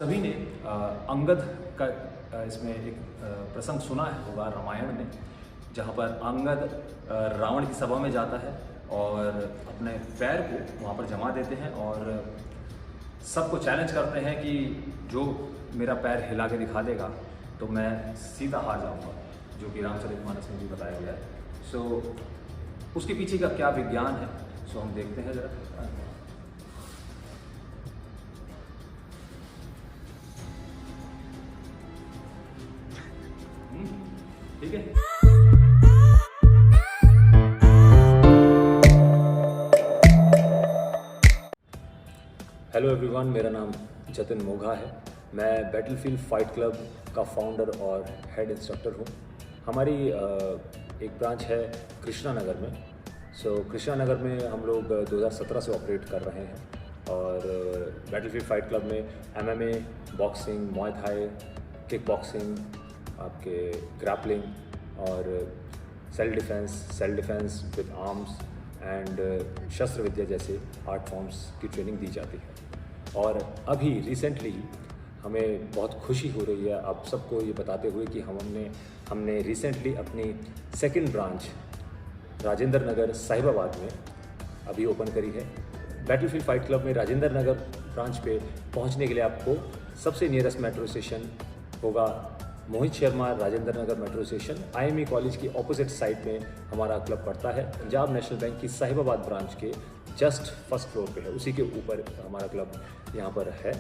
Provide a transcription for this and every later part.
सभी ने अंगद का इसमें एक प्रसंग सुना है होगा रामायण में, जहाँ पर अंगद रावण की सभा में जाता है और अपने पैर को वहाँ पर जमा देते हैं और सबको चैलेंज करते हैं कि जो मेरा पैर हिला के दिखा देगा तो मैं सीधा हार जाऊँगा, जो कि रामचरितमानस में भी बताया गया है। सो उसके पीछे का क्या विज्ञान है, सो हम देखते हैं ज़रा। ठीक है। हेलो एवरीवन, मेरा नाम जतिन मोघा है। मैं बैटलफील्ड फाइट क्लब का फाउंडर और हेड इंस्ट्रक्टर हूँ। हमारी एक ब्रांच है कृष्णा नगर में। कृष्णा नगर में हम लोग 2017 से ऑपरेट कर रहे हैं और बैटलफील्ड फाइट क्लब में MMA, boxing, Muay Thai, kick boxing, आपके ग्रैपलिंग और self defence with arms and शस्त्र विद्या जैसे आर्ट फॉर्म्स की ट्रेनिंग दी जाती है। और अभी रिसेंटली हमें बहुत खुशी हो रही है आप सबको ये बताते हुए कि हमने रिसेंटली अपनी सेकंड ब्रांच राजेंद्र नगर साहिबाबाद में अभी ओपन करी है। बैटलफील्ड फाइट क्लब में राजेंद्र नगर ब्रांच पे पहुंचने के लिए आपको सबसे नियरेस्ट मेट्रो स्टेशन होगा Mohit Sharma Rajendra Nagar metro station. IME college की ऑपोजिट साइड में हमारा क्लब पड़ता है। पंजाब नेशनल बैंक की साहिबाबाद ब्रांच के जस्ट फर्स्ट फ्लोर पे है, उसी के ऊपर हमारा क्लब यहाँ पर है।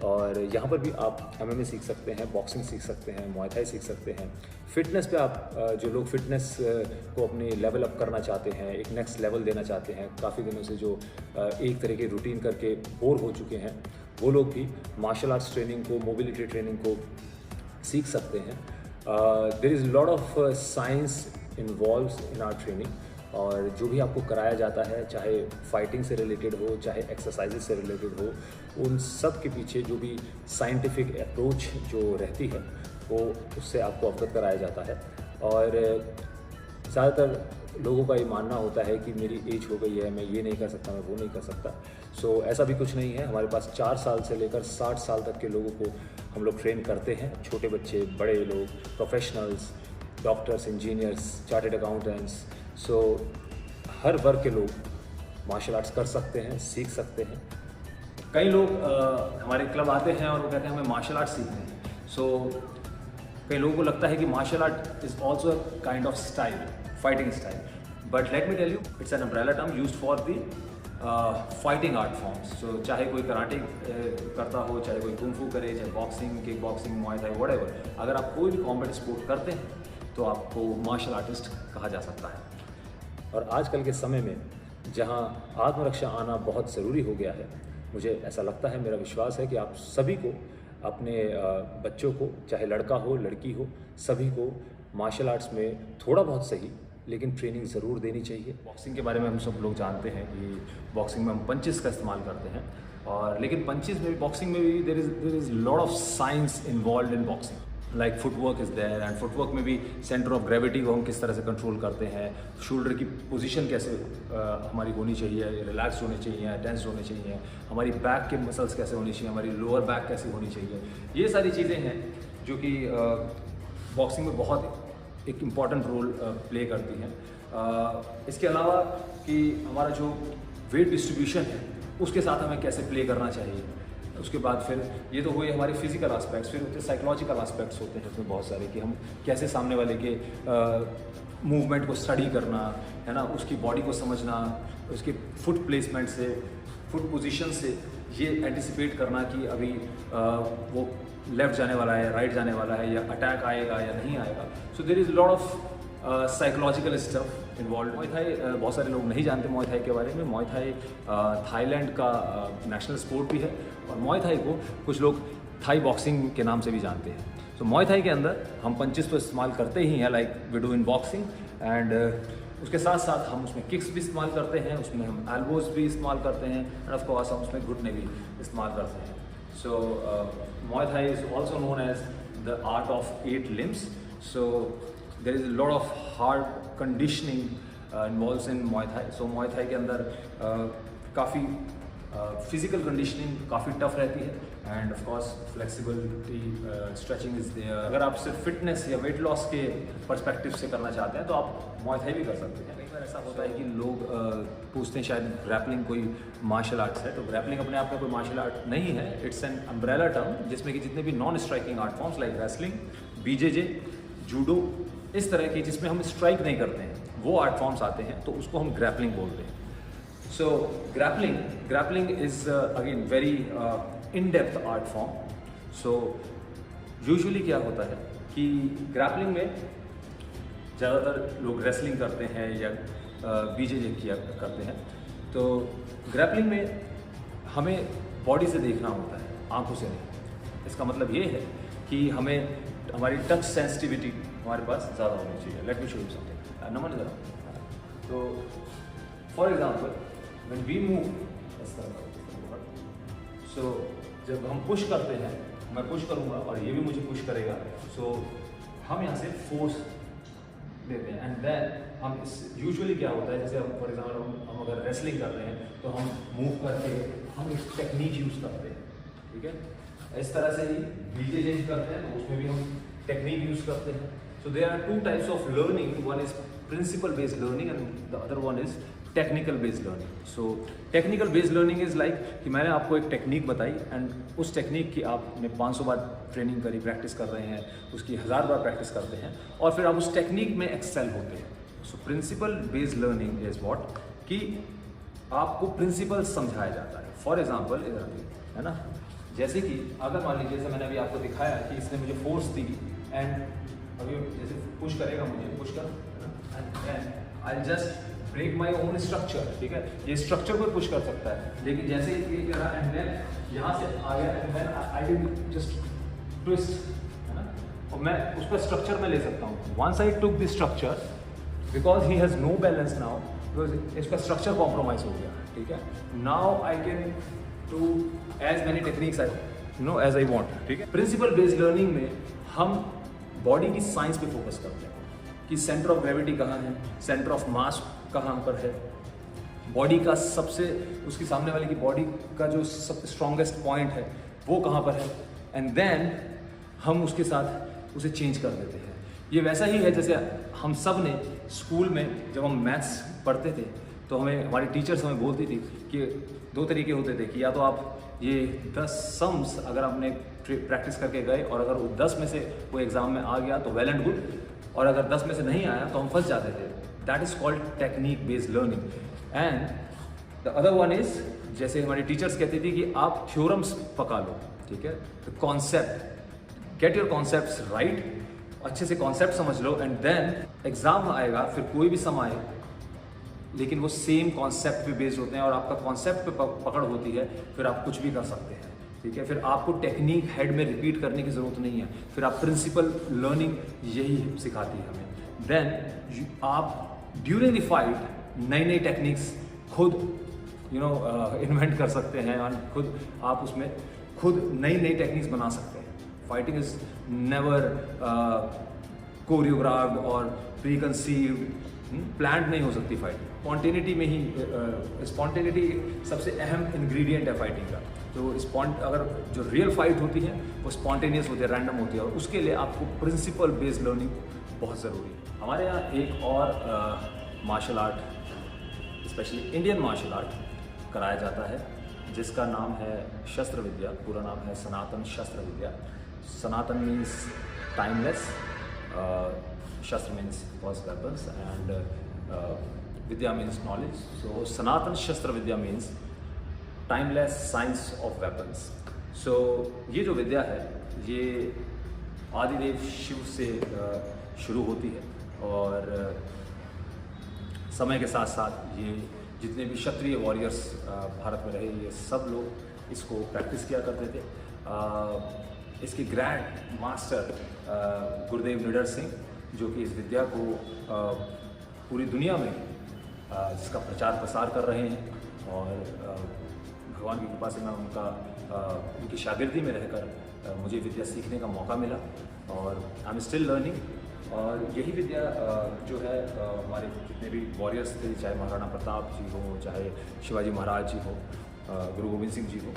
और यहाँ पर भी आप MMA सीख सकते हैं, बॉक्सिंग सीख सकते हैं, मुआय थाई सीख सकते हैं। फिटनेस पे आप जो लोग फिटनेस को अपने लेवल अप करना चाहते हैं, एक नेक्स्ट लेवल देना चाहते हैं, काफ़ी दिनों से जो एक तरह की रूटीन करके बोर हो चुके हैं, वो लोग भी मार्शल आर्ट्स ट्रेनिंग को, मोबिलिटी ट्रेनिंग को सीख सकते हैं। There is lot of science involves in our training, और जो भी आपको कराया जाता है, चाहे फाइटिंग से रिलेटेड हो, चाहे एक्सरसाइजेज से रिलेटेड हो, उन सब के पीछे जो भी साइंटिफिक अप्रोच जो रहती है वो उससे आपको अवगत कराया जाता है। और ज़्यादातर लोगों का ये मानना होता है कि मेरी एज हो गई है, मैं ये नहीं कर सकता, मैं वो नहीं कर सकता। सो ऐसा भी कुछ नहीं है। हमारे पास 4 साल से लेकर 60 साल तक के लोगों को हम लोग ट्रेन करते हैं, छोटे बच्चे, बड़े लोग, professionals, doctors, engineers, chartered accountants. So हर वर्ग के लोग मार्शल आर्ट्स कर सकते हैं, सीख सकते हैं। कई लोग हमारे क्लब आते हैं और वो कहते हैं हमें मार्शल आर्ट सीखना है। सो कई लोगों को लगता है कि martial art is also kind of style, fighting style, but let me tell you it's an umbrella term used for the fighting art forms. So चाहे कोई कराटे करता हो, चाहे कोई कुंग फू करे, चाहे boxing, kick boxing, Muay Thai, whatever, अगर आप कोई भी कॉम्बैट स्पोर्ट करते हैं तो आपको मार्शल आर्टिस्ट कहा जा सकता है। और आजकल के समय में जहां आत्मरक्षा आना बहुत ज़रूरी हो गया है, मुझे ऐसा लगता है, मेरा विश्वास है कि आप सभी को, अपने बच्चों को, चाहे लड़का हो लड़की हो, सभी को मार्शल आर्ट्स में थोड़ा बहुत सही लेकिन ट्रेनिंग ज़रूर देनी चाहिए। बॉक्सिंग के बारे में हम सब लोग जानते हैं कि बॉक्सिंग में हम पंचेस का इस्तेमाल करते हैं, और लेकिन पंचेस में भी, बॉक्सिंग में भी there is lot of science involve in boxing. Like footwork is there, and footwork में भी सेंटर ऑफ ग्रेविटी को हम किस तरह से कंट्रोल करते हैं, शोल्डर की पोजीशन कैसे हमारी होनी चाहिए, रिलैक्स होनी चाहिए, टेंस होने चाहिए, हमारी बैक के मसल्स कैसे होनी चाहिए, हमारी लोअर बैक कैसे होनी चाहिए। ये सारी चीज़ें हैं जो कि बॉक्सिंग में बहुत एक इम्पॉर्टेंट रोल प्ले करती हैं। इसके अलावा कि हमारा जो वेट डिस्ट्रीब्यूशन है उसके साथ हमें कैसे प्ले करना चाहिए। उसके बाद फिर ये तो हुए हमारे फिजिकल एस्पेक्ट्स, फिर होते साइकोलॉजिकल एस्पेक्ट्स होते हैं उसमें बहुत सारे, कि हम कैसे सामने वाले के मूवमेंट को स्टडी करना है ना, उसकी बॉडी को समझना, उसके फुट प्लेसमेंट से, फुट पोजीशन से ये एंटिसिपेट करना कि अभी वो लेफ्ट जाने वाला है, राइट जाने वाला है, या अटैक आएगा या नहीं आएगा। So there is lot of psychological stuff involve. Muay Thai बहुत सारे लोग नहीं जानते मुआय थाई के बारे में। मुआय थाई थाईलैंड का नेशनल स्पोर्ट भी है, और मुआय थाई को कुछ लोग थाई बॉक्सिंग के नाम से भी जानते हैं। सो मुआय थाई के अंदर हम पंचेस तो इस्तेमाल करते ही हैं, like we do in boxing, and उसके साथ साथ हम उसमें किक्स भी इस्तेमाल करते हैं, उसमें हम एल्बोज भी इस्तेमाल करते हैं, एंड ऑफ कोर्स हम उसमें घुटने भी इस्तेमाल करते हैं। So Muay Thai is also known as the art of 8 limbs. So there is a lot of hard conditioning involves in Muay Thai. So Muay Thai के अंदर काफ़ी फिज़िकल कंडीशनिंग काफ़ी टफ रहती है, and of course flexibility, stretching is there. अगर आप सिर्फ fitness या वेट लॉस के पर्सपेक्टिव से करना चाहते हैं तो आप मुआय थाई भी कर सकते हैं। कई बार ऐसा होता है कि लोग पूछते हैं शायद ग्रैपलिंग कोई मार्शल आर्ट्स है, तो ग्रैपलिंग अपने आप में कोई मार्शल आर्ट नहीं है। इट्स एन अम्ब्रेला टर्म जिसमें कि जितने भी non striking art forms like wrestling, BJJ, judo, इस तरह की जिसमें हम स्ट्राइक नहीं करते हैं, वो आर्ट फॉर्म्स आते हैं, तो उसको हम ग्रैपलिंग बोलते हैं। So grappling is again very in-depth art form. So usually क्या होता है कि grappling में ज़्यादातर लोग wrestling करते हैं या BJJ किया करते हैं। तो grappling में हमें बॉडी से देखना होता है, आंखों से नहीं। इसका मतलब ये है कि हमें हमारी टच सेंसिटिविटी हमारे पास ज़्यादा होनी चाहिए। Let me show you something. Naman इधर। तो for example when we move, so जब हम पुश करते हैं, मैं पुश करूँगा और ये भी मुझे पुश करेगा, so हम यहाँ से फोर्स देते हैं एंड देन हम इस यूजुअली क्या होता है, जैसे हम फॉर एग्जाम्पल हम अगर रेसलिंग कर रहे हैं तो हम मूव करके हम एक टेक्निक यूज़ करते हैं, ठीक है। इस तरह से ही बीजेजे करते हैं तो उसमें भी हम टेक्निक यूज़ करते हैं। So there are two types of learning, one is principle based learning and the other one is technical based learning. So technical based learning is like कि मैंने आपको एक टेक्निक बताई एंड उस टेक्निक की आपने 500 बार ट्रेनिंग करी, प्रैक्टिस कर रहे हैं, उसकी 1000 बार प्रैक्टिस करते हैं और फिर आप उस टेक्निक में एक्सेल होते हैं। So principle based learning is what कि आपको प्रिंसिपल समझाया जाता है। फॉर एग्जाम्पल इधर है ना, जैसे कि अगर मान लीजिए जैसे मैंने अभी आपको दिखाया कि इसने मुझे फोर्स दी एंड अभी जैसे पुश करेगा मुझे, पुश कर and then I just break my own structure, ठीक है। ये स्ट्रक्चर को पुश कर सकता है, लेकिन जैसे ये करा एंड देन यहाँ से आ गया and then I will just twist, है ना, और मैं उस पर स्ट्रक्चर में ले सकता हूँ। Once I took the structure because he has no balance now, because इसका स्ट्रक्चर कॉम्प्रोमाइज हो गया, ठीक है। Now I can do as many techniques as I want, ठीक है। प्रिंसिपल बेस्ड लर्निंग में हम बॉडी की साइंस पे फोकस करते हैं कि सेंटर ऑफ ग्रेविटी कहाँ है, सेंटर ऑफ मास कहाँ पर है, बॉडी का सबसे उसकी सामने वाले की बॉडी का जो सबसे स्ट्रॉन्गेस्ट पॉइंट है वो कहाँ पर है, एंड देन हम उसके साथ उसे चेंज कर देते हैं। ये वैसा ही है जैसे हम सब ने स्कूल में जब हम मैथ्स पढ़ते थे तो हमें हमारी टीचर्स हमें बोलती थी कि 2 तरीके होते थे कि या तो आप ये 10 सम्स अगर आपने प्रैक्टिस करके गए और अगर 10 में से वो एग्ज़ाम में आ गया तो वेल एंड गुड, और अगर 10 में से नहीं आया तो हम फंस जाते थे। That is called technique based learning. And the other one is जैसे हमारी टीचर्स कहती थी कि आप थ्योरम्स पका लो, ठीक है, तो concept, get your concepts right, अच्छे से कॉन्सेप्ट समझ लो एंड देन एग्ज़ाम आएगा फिर कोई भी सम आए लेकिन वो सेम कॉन्सेप्ट पे बेस्ड होते हैं और आपका कॉन्सेप्ट पे पकड़ होती है, फिर आप कुछ भी कर सकते हैं, ठीक है। फिर आपको टेक्निक हेड में रिपीट करने की ज़रूरत नहीं है, फिर आप प्रिंसिपल लर्निंग यही सिखाती है हमें। देन आप ड्यूरिंग द फाइट नई नई टेक्निक्स खुद इन्वेंट कर सकते हैं और खुद आप उसमें खुद नई नई टेक्निक्स बना सकते हैं। फाइटिंग इज़ नेवर कोरियोग्राफ्ड और प्री कंसीव्ड, प्लान्ड नहीं हो सकती फाइटिंग। स्पॉन्टेनिटी में ही स्पॉन्टेनिटी सबसे अहम इंग्रेडिएंट है फाइटिंग का। तो अगर जो रियल फाइट होती है वो स्पॉन्टेनियस होती है, रैंडम होती है, और उसके लिए आपको प्रिंसिपल बेस्ड लर्निंग बहुत ज़रूरी है। हमारे यहाँ एक और martial art, specially Indian martial art कराया जाता है जिसका नाम है शस्त्र विद्या। पूरा नाम है Sanatan Shastra Vidya. Sanatan means timeless, shastra means weapons and vidya means knowledge. So Sanatan Shastra Vidya means timeless science of weapons. So ये जो विद्या है ये आदिदेव शिव से शुरू होती है और समय के साथ साथ ये जितने भी क्षत्रिय वॉरियर्स भारत में रहे ये सब लोग इसको प्रैक्टिस किया करते थे। इसके ग्रैंड मास्टर गुरुदेव निडर सिंह जो कि इस विद्या को पूरी दुनिया में जिसका प्रचार प्रसार कर रहे हैं और भगवान की कृपा से मैं उनकी शागिर्दी में रहकर मुझे विद्या सीखने का मौका मिला और आई एम स्टिल लर्निंग। और यही विद्या जो है हमारे जितने भी वॉरियर्स थे, चाहे महाराणा प्रताप जी हो, चाहे शिवाजी महाराज जी हो, गुरु गोविंद सिंह जी हो,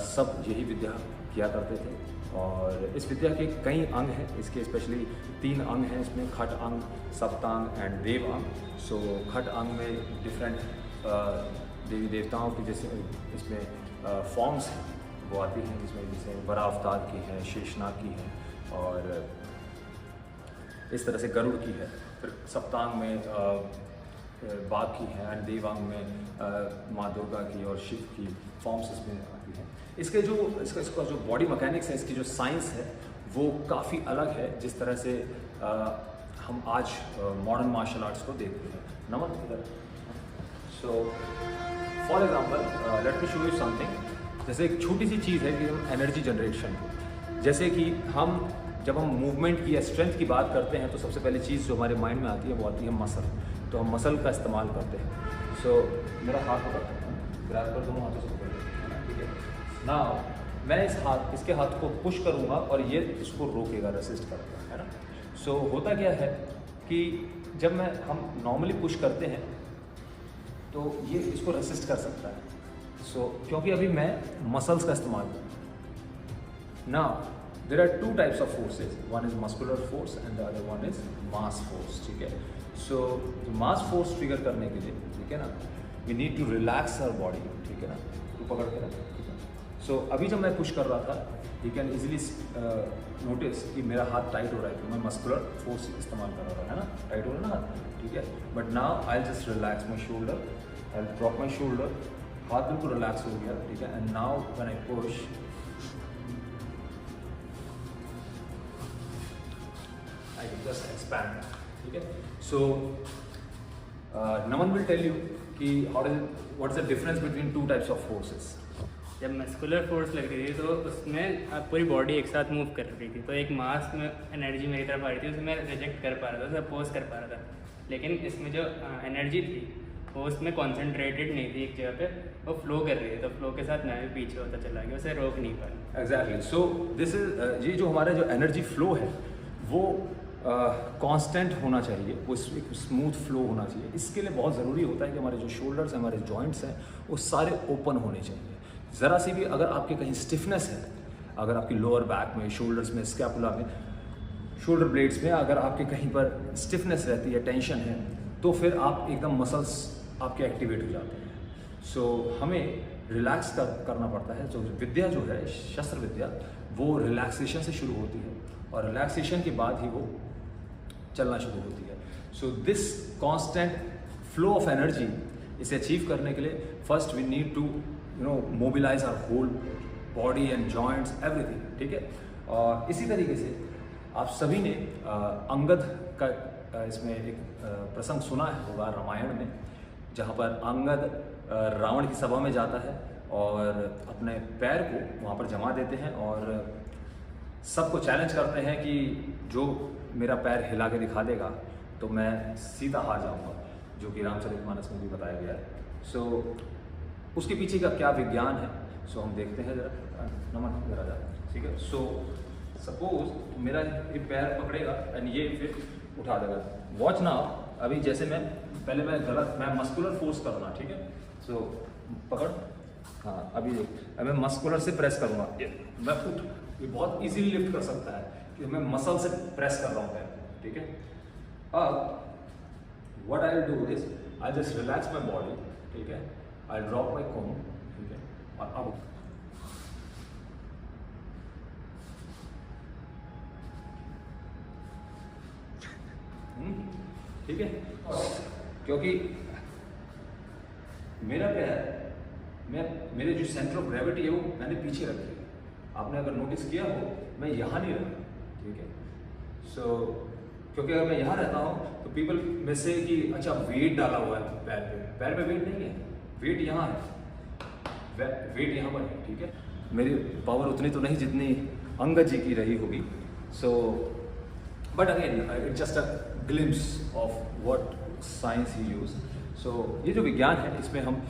सब यही विद्या किया करते थे। और इस विद्या के कई अंग हैं, इसके स्पेशली 3 अंग हैं इसमें, खट अंग, सप्तांग एंड देव अंग। सो खट अंग में डिफरेंट देवी देवताओं की जैसे इसमें फॉर्म्स हैं वो आती हैं, जिसमें जैसे वरावतार की है, शेषनाग की है और इस तरह से गरुड़ की है। फिर सप्तांग में बाघ की है एंड देवांग में माँ दुर्गा की और शिव की फॉर्म्स इसमें आती हैं। इसका जो बॉडी मैकेनिक्स है, इसकी जो साइंस है वो काफ़ी अलग है जिस तरह से हम आज मॉडर्न मार्शल आर्ट्स को देखते हैं। नमन इधर। So for example let me show you something. जैसे एक छोटी सी चीज़ है कि हम एनर्जी जनरेशन, जैसे कि जब हम मूवमेंट की या स्ट्रेंथ की बात करते हैं तो सबसे पहले चीज़ जो हमारे माइंड में आती है वो आती है मसल। तो हम मसल का इस्तेमाल करते हैं। सो मेरा हाथ पकड़, ग्रैब कर दूँगा हाथों से पकड़, ठीक है ना। मैं इसके हाथ को पुश करूँगा और ये इसको रोकेगा, रेसिस्ट करेगा, है ना। सो होता क्या है कि जब हम नॉर्मली पुश करते हैं तो ये इसको रेसिस्ट कर सकता है। सो क्योंकि अभी मैं मसल्स का इस्तेमाल कर रहा हूँ ना। There are 2 types of forces, one is muscular force and the other one is mass force, ठीक है। सो मास फोर्स ट्रिगर करने के लिए, ठीक है ना, we need to relax our body, ठीक है ना। तो पकड़ के रख, ठीक है। सो अभी जब मैं पुश कर रहा था, यू कैन इजीली नोटिस कि मेरा हाथ टाइट हो रहा है, तो मैं मस्कुलर फोर्स इस्तेमाल कर रहा था, है ना, टाइट हो रहा है ना हाथ, ठीक है। But now I just relax my shoulder, I drop my shoulder, हाथ बिल्कुल रिलैक्स हो गया, ठीक है। And now when I push, I can just expand, ठीक है। So Naman will tell you कि what is the difference between 2 types of forces। जब मस्कुलर फोर्स लग रही थी तो उसमें आप पूरी बॉडी एक साथ मूव कर रही थी, तो एक मास में एनर्जी मेरी तरफ आ रही थी, उसे मैं रिजेक्ट कर पा रहा था, अपोज कर पा रहा था। लेकिन इसमें जो एनर्जी थी वो उसमें कॉन्सेंट्रेटेड नहीं थी एक जगह पे, वो फ्लो कर रही है, तो फ्लो के साथ मैं भी पीछे होता चला गया, उसे रोक नहीं पाया। एग्जैक्टली। सो दिस इज ये जो हमारा जो एनर्जी फ्लो है वो कांस्टेंट होना चाहिए, वो एक स्मूथ फ्लो होना चाहिए। इसके लिए बहुत ज़रूरी होता है कि हमारे जो शोल्डर्स हैं, हमारे जॉइंट्स हैं, वो सारे ओपन होने चाहिए। ज़रा सी भी अगर आपके कहीं स्टिफनेस है, अगर आपकी लोअर बैक में, शोल्डर्स में, स्कैपुला में, शोल्डर ब्लेड्स में अगर आपके कहीं पर स्टिफनेस रहती है, टेंशन है, तो फिर आप एकदम मसल्स आपके एक्टिवेट हो जाते हैं। सो हमें रिलैक्स करना पड़ता है। जो विद्या जो है, शस्त्र विद्या, वो रिलैक्सेशन से शुरू होती है और रिलैक्सेशन के बाद ही वो चलना शुरू होती है। So this constant flow of energy, इसे अचीव करने के लिए first we need to mobilise our whole body and joints, everything, ठीक है। और इसी तरीके से आप सभी ने अंगद का इसमें एक प्रसंग सुना होगा रामायण में, जहाँ पर अंगद रावण की सभा में जाता है और अपने पैर को वहाँ पर जमा देते हैं और सबको चैलेंज करते हैं कि जो मेरा पैर हिला के दिखा देगा तो मैं सीधा हार जाऊंगा, जो कि रामचरितमानस में भी बताया गया है। सो उसके पीछे का क्या विज्ञान है, सो हम देखते हैं जरा। नमन जरा जा, ठीक है। सो सपोज मेरा ये पैर पकड़ेगा एंड ये फिर उठा देगा। वॉच नाउ, अभी जैसे मैं मस्कुलर फोर्स करूँगा, ठीक है। सो पकड़, हाँ, अभी मैं मस्कुलर से प्रेस करूँगा, मैं उठ, ये बहुत इजीली लिफ्ट कर सकता है कि मैं मसल से प्रेस कर रहा हूँ पैर, ठीक है। अब what I will do is I just relax my body, ठीक है। आई ड्रॉप माई कोम, ठीक है। और अब ठीक है, क्योंकि मेरा पैर, मेरे जो सेंटर ऑफ ग्रेविटी है वो मैंने पीछे रखी है। आपने अगर नोटिस किया हो, मैं यहाँ नहीं रहता, ठीक है। सो क्योंकि अगर मैं यहाँ रहता हूँ तो पीपल में से कि अच्छा वेट डाला हुआ है पैर पे वेट नहीं है, वेट यहाँ है, वेट यहाँ पर है, ठीक है। मेरी पावर उतनी तो नहीं जितनी अंगद जी की रही होगी। So but again it's just a glimpse of what science he use. So ये जो विज्ञान है, इसमें हम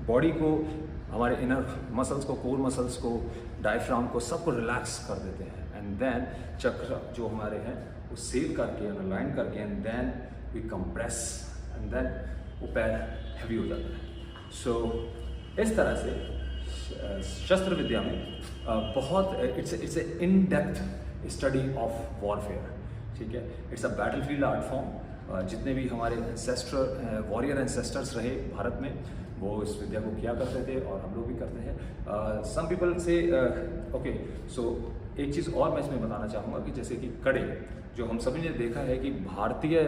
बॉडी को, हमारे इनर मसल्स को, कोर मसल्स को, डायफ्राम को, सबको रिलैक्स कर देते हैं एंड देन चक्र जो हमारे हैं वो सेव करके, अलाइन करके and then we compress and then वो पैर हैवी हो जाता है। सो इस तरह से शस्त्र विद्या में बहुत it's a in depth study of warfare, ठीक है। It's a battlefield art form. जितने भी हमारे एंसेस्टर वॉरियर एंसेस्टर्स रहे भारत में, वो इस विद्या को किया करते थे और हम लोग भी करते हैं। सम पीपल से ओके, सो एक चीज़ और मैं इसमें बताना चाहूँगा कि जैसे कि कड़े, जो हम सभी ने देखा है कि भारतीय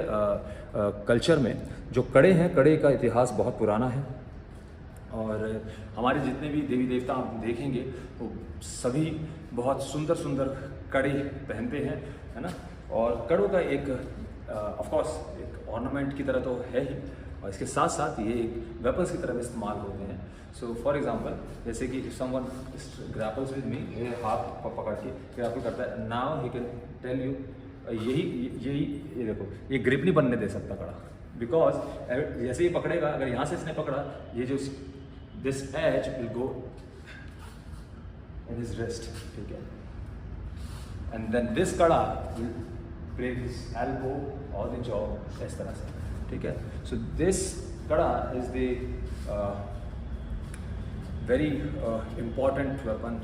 कल्चर में जो कड़े हैं, कड़े का इतिहास बहुत पुराना है और हमारे जितने भी देवी देवता आप देखेंगे वो सभी बहुत सुंदर सुंदर कड़े पहनते हैं, है ना। और कड़ों का एक ऑफ कोर्स एक ऑर्नामेंट की तरह तो है ही, और इसके साथ साथ ये एक वेपन्स की तरह भी इस्तेमाल होते हैं। सो फॉर एग्जांपल, जैसे कि if someone grapples with me, ये हाथ पकड़ के ग्रैपल करता है, now he can tell you, ये देखो, ये ग्रिप नहीं बनने दे सकता कड़ा, बिकॉज जैसे ही पकड़ेगा, अगर यहाँ से इसने पकड़ा, ये जो this edge will go in his wrist, ठीक है, and then this kada will break his elbow और द जॉ, इस तरह से, ठीक है। So this kada is the very important weapon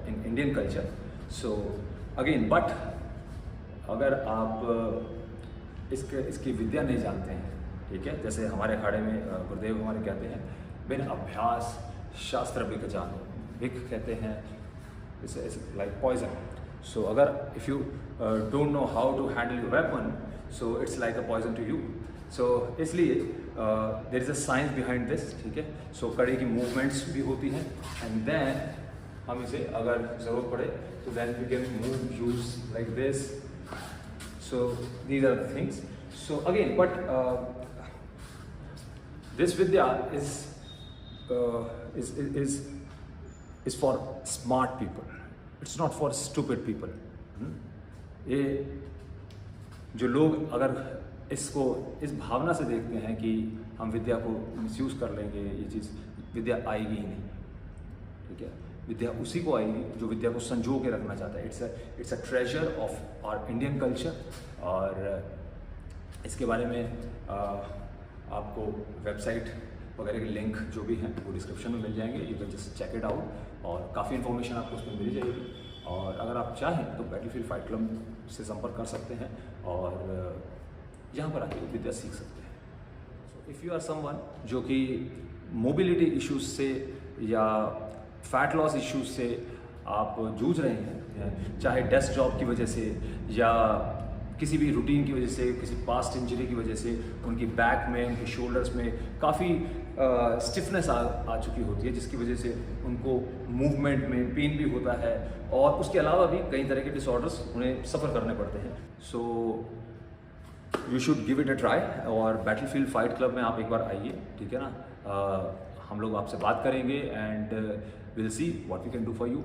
in Indian culture. So again, but अगर आप इसकी विद्या नहीं जानते हैं, ठीक है, जैसे हमारे अखाड़े में गुरुदेव हमारे कहते हैं, बिन अभ्यास शास्त्र बिक जानो, बिक कहते हैं इट्स लाइक पॉइजन। सो अगर if you don't know how to handle your weapon, so it's like a poison to you. So इसलिए there is a science behind this, ठीक है। सो कड़े की मूवमेंट्स भी होती हैं, एंड देन हम इसे अगर ज़रूरत पड़े तो then we can move use like this. So these are the things. So again, but this vidya is for smart people, it's not for stupid people. ये जो लोग अगर इसको इस भावना से देखते हैं कि हम विद्या को मिसयूज़ कर लेंगे, ये चीज़ विद्या आएगी ही नहीं, ठीक है। विद्या उसी को आएगी जो विद्या को संजो के रखना चाहता है। It's a treasure of our Indian culture. और इसके बारे में आपको वेबसाइट वगैरह के लिंक जो भी हैं वो डिस्क्रिप्शन में मिल जाएंगे, you can just check it out, और काफ़ी इन्फॉर्मेशन आपको उसमें मिल जाएगी। और अगर आप चाहें तो बैटलफील्ड फाइट क्लब से संपर्क कर सकते हैं और यहाँ पर आके विद्या सीख सकते हैं। So if you are someone जो कि मोबिलिटी इश्यूज से या फैट लॉस इश्यूज से आप जूझ रहे हैं, चाहे डेस्क जॉब की वजह से या किसी भी रूटीन की वजह से, किसी पास्ट इंजरी की वजह से उनकी बैक में, उनके शोल्डर्स में काफ़ी स्टिफनेस आ चुकी होती है, जिसकी वजह से उनको मूवमेंट में पेन भी होता है, और उसके अलावा भी कई तरह के डिसऑर्डर्स उन्हें सफ़र करने पड़ते हैं। So you should give it a try, और बैटलफील्ड फाइट क्लब में आप एक बार आइए, ठीक है ना। हम लोग आपसे बात करेंगे and will see what we can do for you.